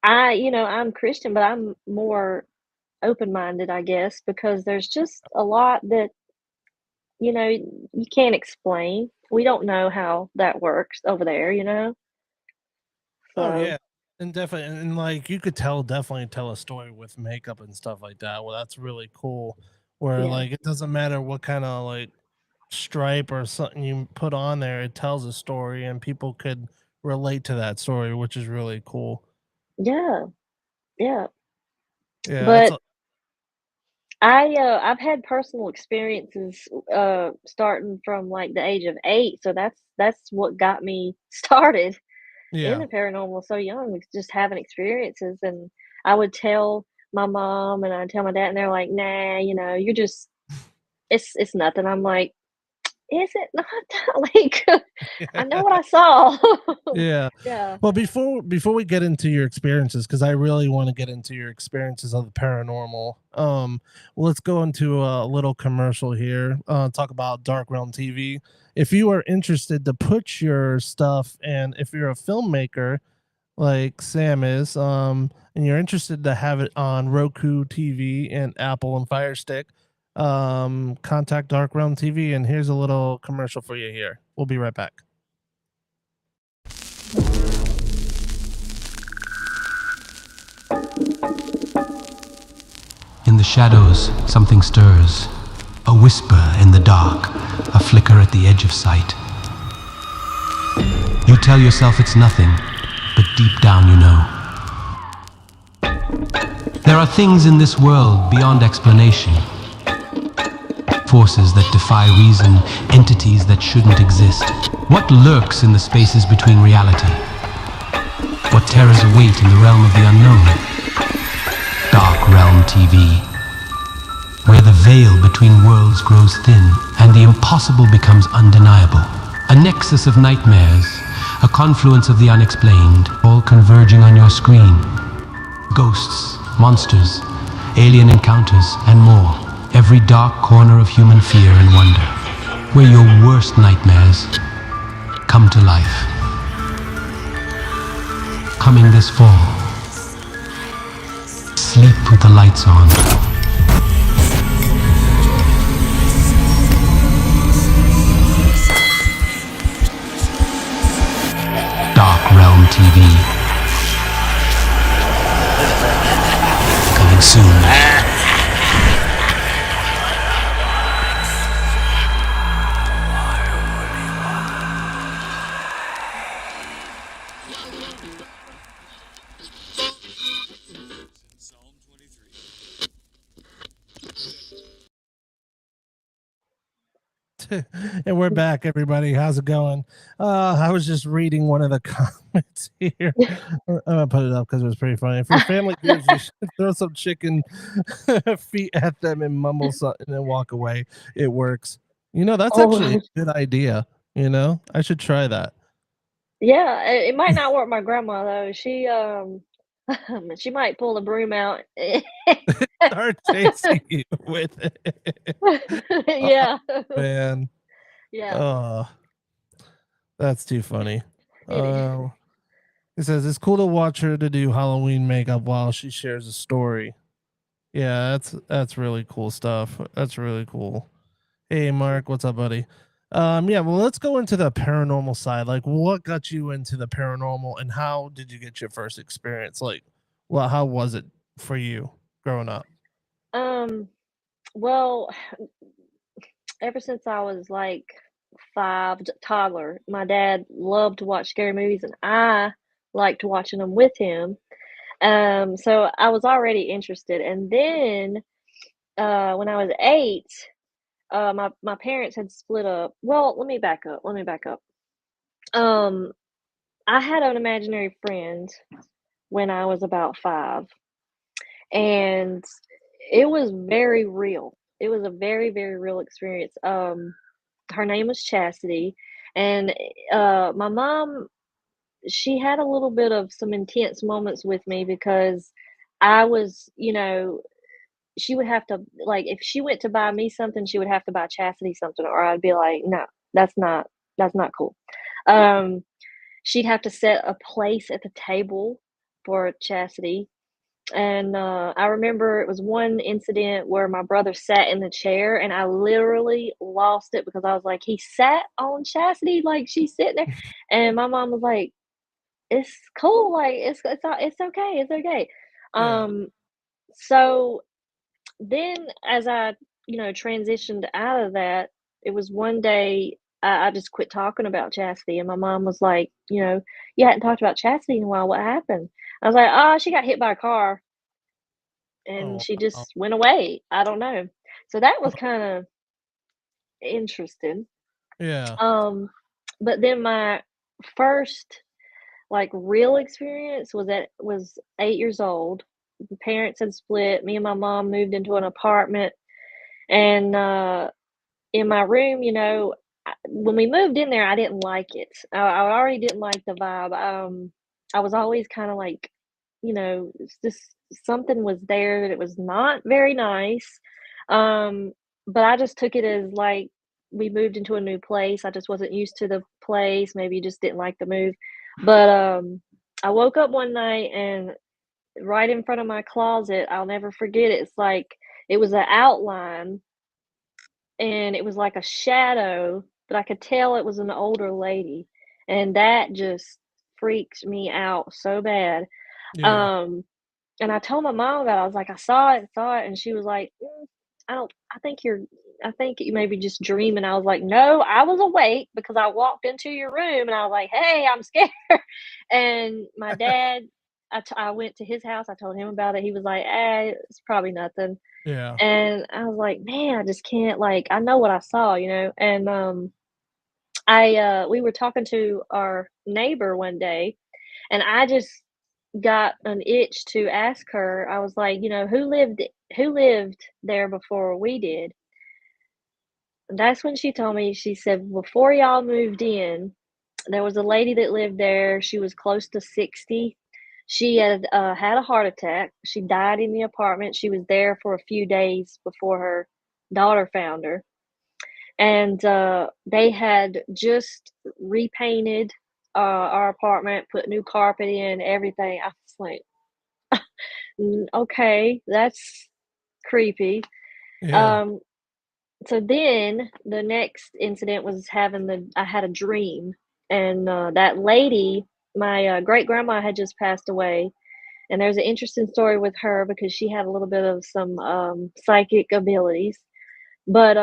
I'm Christian, but I'm more open-minded, I guess, because there's just a lot that, you know, you can't explain. We don't know how that works over there, you know? So. Oh yeah. And definitely, and like you could definitely tell a story with makeup and stuff like that. Well, that's really cool. Where like it doesn't matter what kind of like stripe or something you put on there, it tells a story and people could relate to that story, which is really cool. Yeah. Yeah. But I've had personal experiences starting from like the age of 8, so that's what got me started in the paranormal so young, just having experiences. And I would tell my mom and I'd tell my dad, and they're like, nah, you know, you're just it's nothing. I'm like, is it not? Like, I know what I saw. Yeah. Well, before we get into your experiences, because I really want to get into your experiences of the paranormal, let's go into a little commercial here. Talk about Dark Realm TV. If you are interested to put your stuff, and if you're a filmmaker like Sam is, and you're interested to have it on Roku TV and Apple and Fire Stick, contact Dark Realm TV. And here's a little commercial for you here. We'll be right back. In the shadows, something stirs. A whisper in the dark, a flicker at the edge of sight. You tell yourself it's nothing, but deep down you know. There are things in this world beyond explanation. Forces that defy reason, entities that shouldn't exist. What lurks in the spaces between reality? What terrors await in the realm of the unknown? Dark Realm TV, where the veil between worlds grows thin and the impossible becomes undeniable. A nexus of nightmares, a confluence of the unexplained, all converging on your screen. Ghosts, monsters, alien encounters, and more. Every dark corner of human fear and wonder, where your worst nightmares come to life. Coming this fall, sleep with the lights on. Dark Realm TV. Coming soon. And we're back, everybody. How's it going? I was just reading one of the comments here. I'm gonna put it up because it was pretty funny. If your family gives you throw some chicken feet at them and mumble something and then walk away, it works. That's actually a good idea. I should try that. Yeah, it might not work. My grandma though, she she might pull the broom out. Start chasing you with it. Yeah. Oh, man. Yeah. Oh, that's too funny. It is. It says it's cool to watch her to do Halloween makeup while she shares a story. Yeah, that's really cool stuff. That's really cool. Hey Mark, what's up, buddy? Yeah, well, let's go into the paranormal side. Like, what got you into the paranormal, and how did you get your first experience? Like, well, how was it for you growing up? Well, ever since I was like 5, toddler, my dad loved to watch scary movies, and I liked watching them with him. So I was already interested, and then when I was 8, my parents had split up. Well, let me back up. Um, I had an imaginary friend when I was about 5, and it was very real. It was a very, very real experience. Her name was Chastity, and my mom, she had a little bit of some intense moments with me because I was, she would have to, like, if she went to buy me something, she would have to buy Chastity something, or I'd be like, no, that's not cool. She'd have to set a place at the table for Chastity. And I remember it was one incident where my brother sat in the chair and I literally lost it because I was like, he sat on Chastity, like she's sitting there. And my mom was like, it's cool, like it's okay, it's okay. So then as I, transitioned out of that, it was one day I just quit talking about Chastity, and my mom was like, you hadn't talked about Chastity in a while. What happened? I was like, oh, she got hit by a car and Oh, she wow. just went away. I don't know. So that was kind of interesting. Yeah. But then my first like real experience was 8 years old. The parents had split. Me and my mom moved into an apartment, and in my room, when we moved in there, I didn't like it. I already didn't like the vibe. I was always kind of like, it's just something was there that it was not very nice. But I just took it as like we moved into a new place. I just wasn't used to the place. Maybe just didn't like the move. But I woke up one night and right in front of my closet, I'll never forget it. It's like it was an outline and it was like a shadow, but I could tell it was an older lady. And that just freaked me out so bad. Yeah. And I told my mom about it. I was like, I saw it, and she was like, I think you may be just dreaming. I was like, no, I was awake because I walked into your room and I was like, hey, I'm scared. And my dad I went to his house. I told him about it. He was like, it's probably nothing. Yeah. And I was like, man, I just can't, like, I know what I saw, and we were talking to our neighbor one day, and I just got an itch to ask her. I was like, who lived there before we did? And that's when she told me. She said, before y'all moved in, there was a lady that lived there. She was close to 60. She had had a heart attack. She died in the apartment. She was there for a few days before her daughter found her. And they had just repainted our apartment, put new carpet in, everything. I was like, okay, that's creepy. Yeah. So then the next incident was I had a dream, and that lady, my great grandma had just passed away. And there's an interesting story with her because she had a little bit of some psychic abilities. But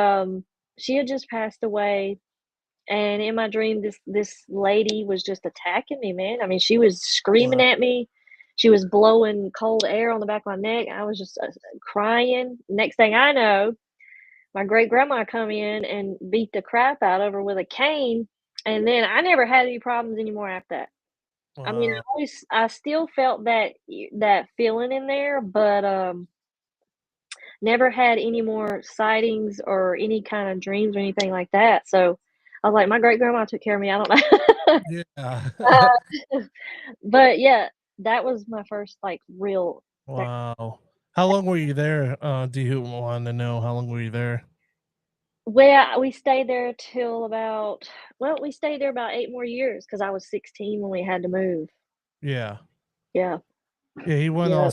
she had just passed away, and in my dream, this lady was just attacking me, man. I mean, she was screaming at me. She was blowing cold air on the back of my neck. I was just crying. Next thing I know, my great grandma come in and beat the crap out of her with a cane, and then I never had any problems anymore after that. I mean, Wow. I still felt that feeling in there, but never had any more sightings or any kind of dreams or anything like that. So I was like, my great grandma took care of me. I don't know. Yeah. But yeah, that was my first like real thing. Wow. How long were you there? Do you want to know how long were you there? Well, we stayed there we stayed there about 8 more years because I was 16 when we had to move. Yeah. Yeah. Yeah, he went all. Yeah.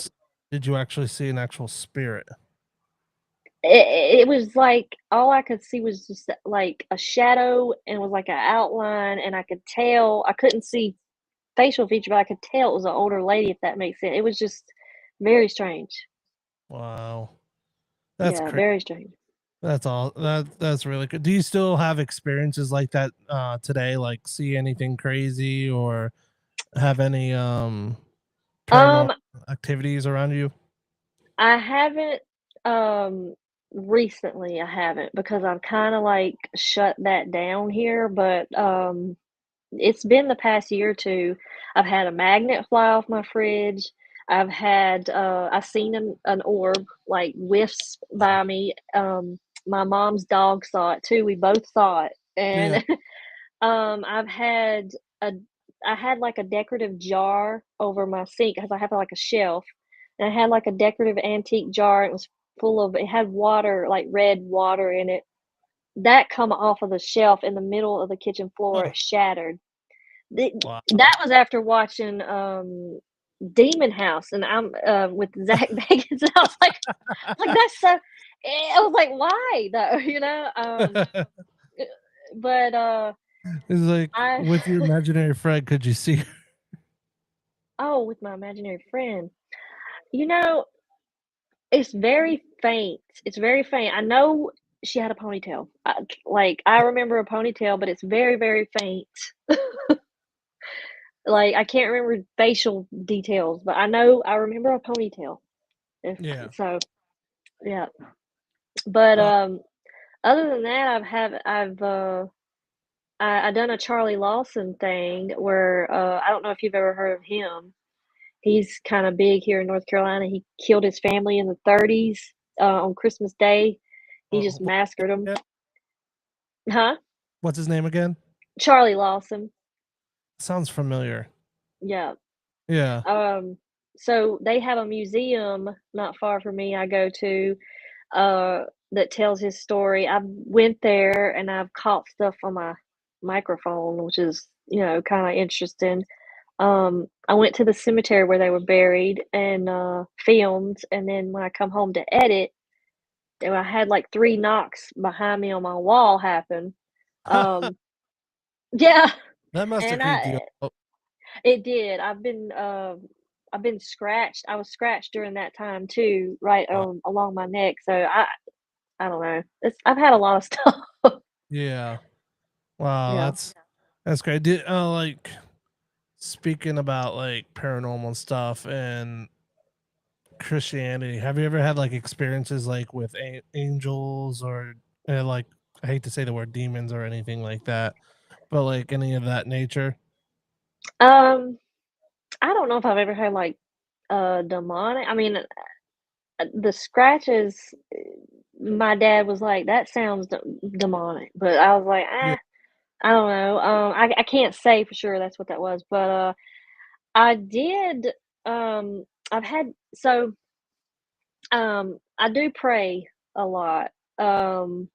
Did you actually see an actual spirit? It was like all I could see was just like a shadow, and it was like an outline, and I could tell. I couldn't see facial feature, but I could tell it was an older lady, if that makes sense. It was just very strange. Wow. That's Yeah, crazy. very strange. That's really good. Do you still have experiences like that today? Like see anything crazy or have any paranormal Um, activities around you? I haven't recently. I haven't because I've kind of like shut that down here, but it's been the past year or two. I've had a magnet fly off my fridge. I've seen an orb like whiffs by me. My mom's dog saw it too. We both saw it. Yeah. And I've had a I had like a decorative jar over my sink because I have like a shelf. And I had like a decorative antique jar. It had water, like red water in it. That come off of the shelf in the middle of the kitchen floor. Huh. It shattered. Wow. That was after watching Demon House, and I'm with Zach Bagans. And I was like that's so. I was like, why though? But It's like I with your imaginary friend, could you see her? with my imaginary friend, you know, it's very faint. It's very faint. I know she had a ponytail. I remember a ponytail, but it's very, very faint. Like I can't remember facial details, but I remember a ponytail. Yeah. So yeah. But Uh, other than that, I done a Charlie Lawson thing where I don't know if you've ever heard of him. He's kind of big here in North Carolina. He killed his family in the 30s on Christmas Day. He just massacred them. yeah. Huh? What's his name again? Charlie Lawson. Sounds familiar. Yeah. Yeah. So they have a museum not far from me I go to that tells his story. I went there and I've caught stuff on my microphone, which is, kind of interesting. I went to the cemetery where they were buried and filmed, and then when I come home to edit, I had like 3 knocks behind me on my wall happen. Um, yeah, That must have and creeped you out. it did. I've been scratched. I was scratched during that time too, right along my neck. So I don't know. I've had a lot of stuff. Yeah. Wow, Yeah. that's great. Did speaking about like paranormal stuff and Christianity, have you ever had like experiences like with angels or like I hate to say the word demons or anything like that, but like any of that nature? Um, I don't know if I've ever had like demonic. I mean, the scratches. My dad was like, "That sounds demonic," but I was like, Yeah, I don't know. I can't say for sure that's what that was, but I did. I've had so I do pray a lot. And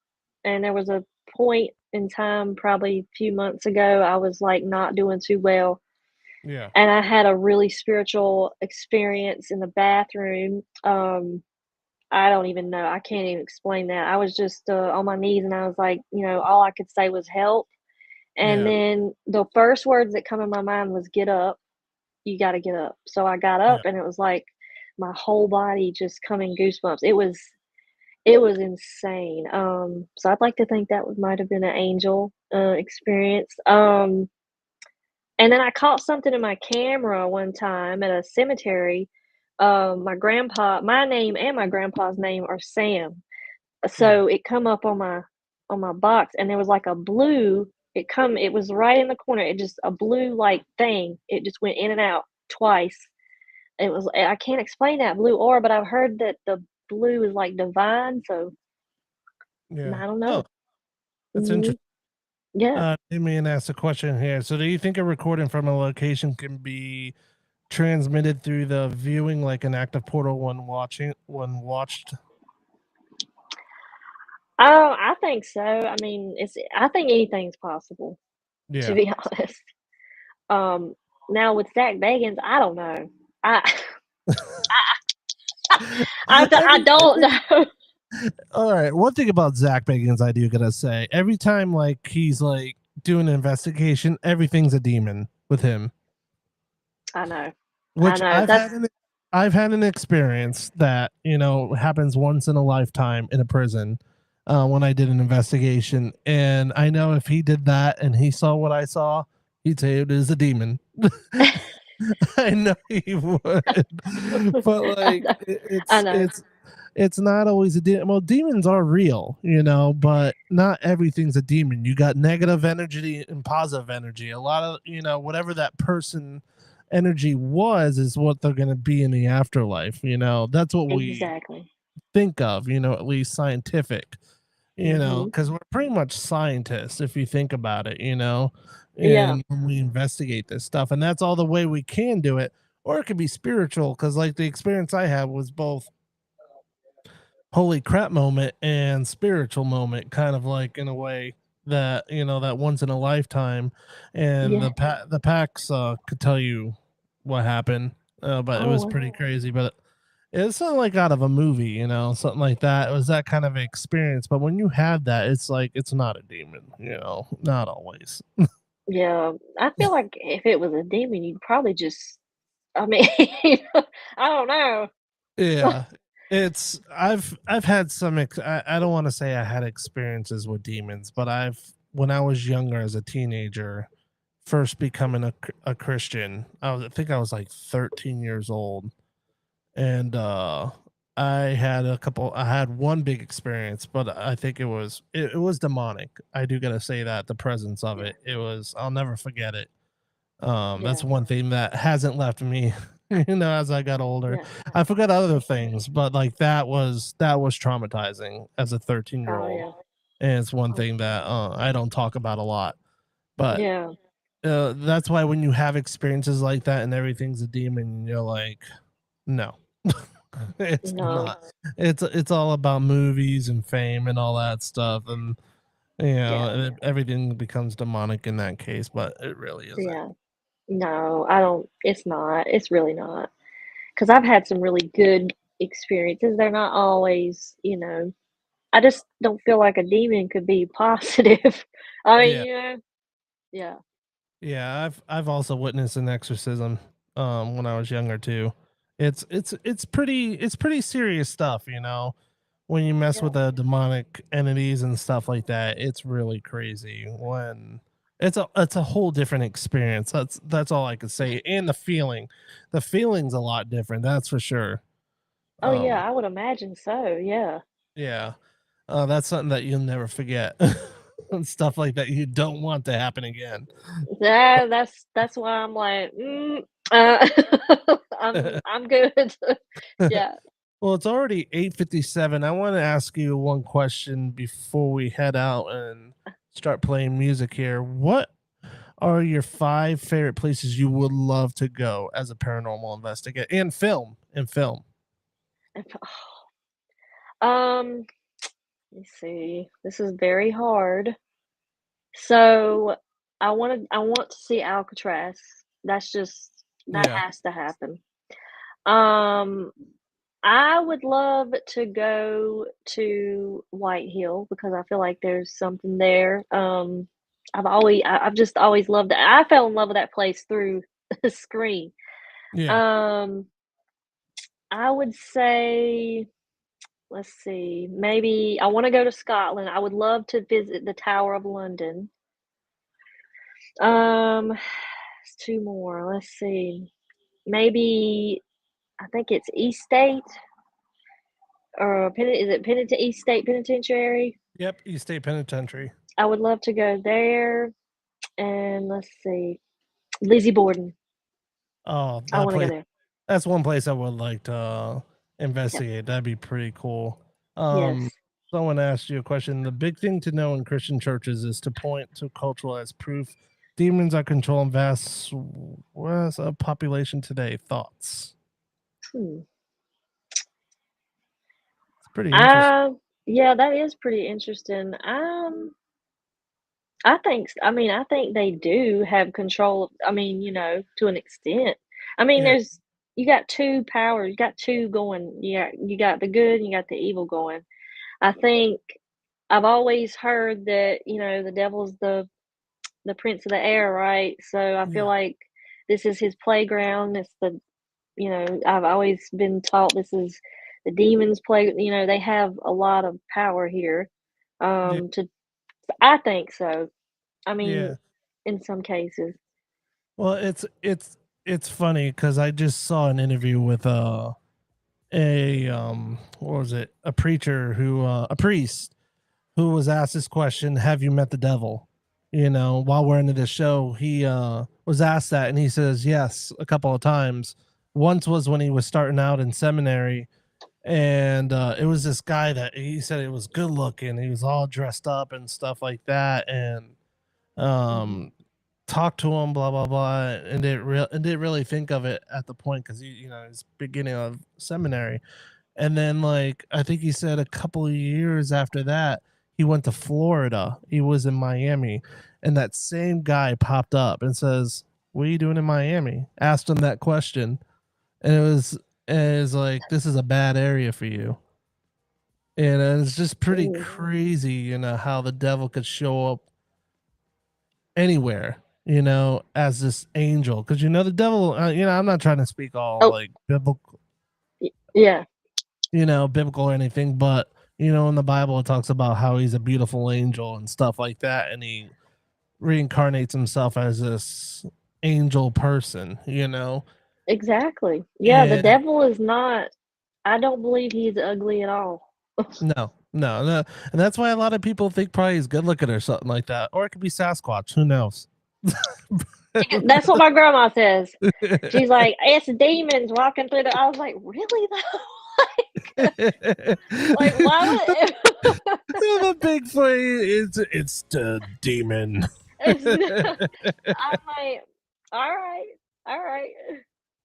there was a point in time, probably a few months ago, I was like not doing too well, yeah, and I had a really spiritual experience in the bathroom. I don't even know. I can't even explain that. I was just on my knees, and I was like, all I could say was help. And yeah, then the first words that come in my mind was get up. You got to get up. So I got up, yeah. and it was like my whole body just coming goosebumps. It was insane. So I'd like to think that might have been an angel experience. And then I caught something in my camera one time at a cemetery. My name and my grandpa's name are Sam. Yeah. So it come up on my box, and there was like a blue. It was right in the corner. It just a blue like thing. It just went in and out twice. I can't explain that blue aura, but I've heard that the blue is like divine. So Yeah. I don't know. Oh, that's Hmm. interesting. Yeah. Let me ask a question here. So, do you think a recording from a location can be transmitted through the viewing like an active portal when watched? Oh, I think so. I mean, I think anything's possible, to Yeah. be honest. Um, Now with Zach Bagans, I don't know. I I every don't every know. all right. One thing about Zach Bagans, I do gotta say, every time like he's like doing an investigation, everything's a demon with him. I know. I Which know. That's I've had an experience that happens once in a lifetime in a prison when I did an investigation, and I know if he did that and he saw what I saw, he'd say it is a demon. I know he would, but I like know. I it's know. it's not always a demon. Well, demons are real, but not everything's a demon. You got negative energy and positive energy. A lot of whatever that person energy was is what they're going to be in the afterlife. That's what we Exactly. think of. At least scientific. Hmm. Because we're pretty much scientists if you think about it. Yeah. And when we investigate this stuff, and that's all the way we can do it. Or it could be spiritual, because like the experience I had was both holy crap moment and spiritual moment, kind of like in a way that that once in a lifetime. And Yeah. the packs could tell you what happened, but it was Oh, pretty crazy. But it's something like out of a movie, something like that. It was that kind of experience. But when you have that, it's like it's not a demon, not always. yeah. I feel like if it was a demon, you'd probably just. I mean, I don't know. Yeah. I've had some I don't want to say I had experiences with demons, but when I was younger as a teenager, first becoming a Christian, I think I was like 13 years old, and I had one big experience, but I think it was demonic. I do got to say that the presence of Yeah. I'll never forget it. That's Yeah. one thing that hasn't left me, as I got older. Yeah. I forgot other things, but like that was traumatizing as a 13-year Oh old, yeah. and it's one Oh thing that I don't talk about a lot. But yeah. that's why when you have experiences like that and everything's a demon, you're like, no, it's No. not. It's all about movies and fame and all that stuff, and Yeah. everything becomes demonic in that case, but it really isn't. Yeah. No, I don't. It's not. It's really not. Because I've had some really good experiences. They're not always, I just don't feel like a demon could be positive. I mean, Yeah. yeah. Yeah, I've also witnessed an exorcism when I was younger too. It's pretty serious stuff, When you mess Yeah. with the demonic entities and stuff like that, it's really crazy when It's a whole different experience. That's all I could say. And the feeling's a lot different. That's for sure. Oh yeah, I would imagine so. Yeah. Yeah. That's something that you'll never forget. And stuff like that you don't want to happen again. That's why I'm like, uh, I'm good. Yeah. Well, it's already 8:57. I want to ask you one question before we head out and start playing music here. What are your 5 favorite places you would love to go as a paranormal investigator in film? Um, let me see. This is very hard. So I want to see Alcatraz. That's just that Yeah. has to happen. I would love to go to White Hill because I feel like there's something there. I've just always loved it. I fell in love with that place through Scream. Yeah. I would say, let's see, maybe I want to go to Scotland. I would love to visit the Tower of London. It's 2 more. Let's see. Maybe I think it's East State or is it East State Penitentiary? Yep, East State Penitentiary. I would love to go there. And let's see, Lizzie Borden. Oh, I that want to go place. there. That's one place I would like to investigate. That'd be pretty cool. Yes. Someone asked you a question. The big thing to know in Christian churches is to point to cultural as proof. Demons are controlling vast swaths of population today. Thoughts? It's pretty interesting. Yeah, that is pretty interesting. I think they do have control. I mean, to an extent. I mean, Yeah. you got 2 powers. You got 2 going. You got the good and you got the evil going. I think I've always heard that, the devil's the prince of the air, right? So I feel like this is his playground. It's I've always been taught this is the demons play. They have a lot of power here. I think so. I mean, Yeah. in some cases. Well, it's funny because I just saw an interview with what was it? A preacher a priest who was asked this question, have you met the devil? While we're into the show, he was asked that and he says yes a couple of times. Once was when he was starting out in seminary, and it was this guy that he said it was good looking. He was all dressed up and stuff like that, and talked to him, blah blah blah, and didn't really think of it at the point because he's beginning of seminary, and then like I think he said a couple of years after that he went to Florida. He was in Miami, and that same guy popped up and says, "What are you doing in Miami?" Asked him that question, and it was like, "This is a bad area for you." And it's just pretty crazy, how the devil could show up anywhere, as this angel. Because the devil, I'm not trying to speak all like biblical, Yeah. Biblical or anything, but in the Bible it talks about how he's a beautiful angel and stuff like that, and he reincarnates himself as this angel person, Exactly. Yeah, the devil is not. I don't believe he's ugly at all. No, and that's why a lot of people think probably he's good looking or something like that, or it could be Sasquatch. Who knows? That's what my grandma says. She's like, it's demons walking through the. I was like, really though? like why would the Bigfoot? It's the demon. I'm like, all right.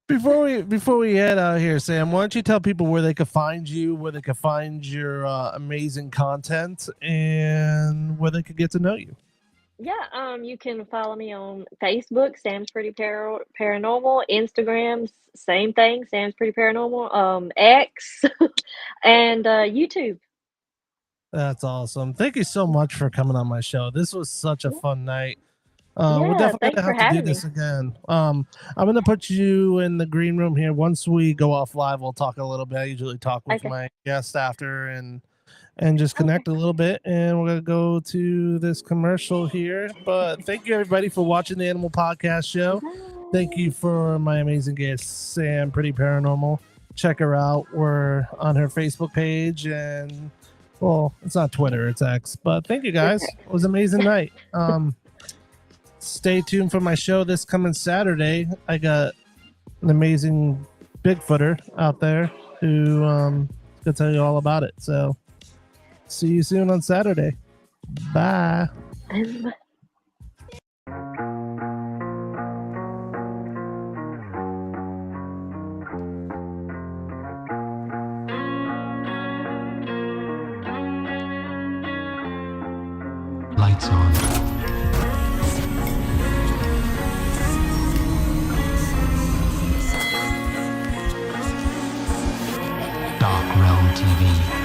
Before we head out here, Sam, why don't you tell people where they could find you, where they could find your amazing content, and where they could get to know you? Yeah, you can follow me on Facebook, Sam's Pretty Paranormal, Instagram, same thing, Sam's Pretty Paranormal, X, and YouTube. That's awesome. Thank you so much for coming on my show. This was such a fun night. We're definitely gonna have to do this again. I'm gonna put you in the green room here. Once we go off live, we'll talk a little bit. I usually talk with my guest after, and and just connect a little bit. And we're going to go to this commercial here. But thank you, everybody, for watching the Animal Podcast Show. Thank you for my amazing guest, Sam, Pretty Paranormal. Check her out. We're on her Facebook page, and, well, it's not Twitter, it's X. But thank you, guys. It was an amazing night. Stay tuned for my show this coming Saturday. I got an amazing Bigfooter out there who going to tell you all about it. So see you soon on Saturday. Bye. Lights on. Dark Realm TV.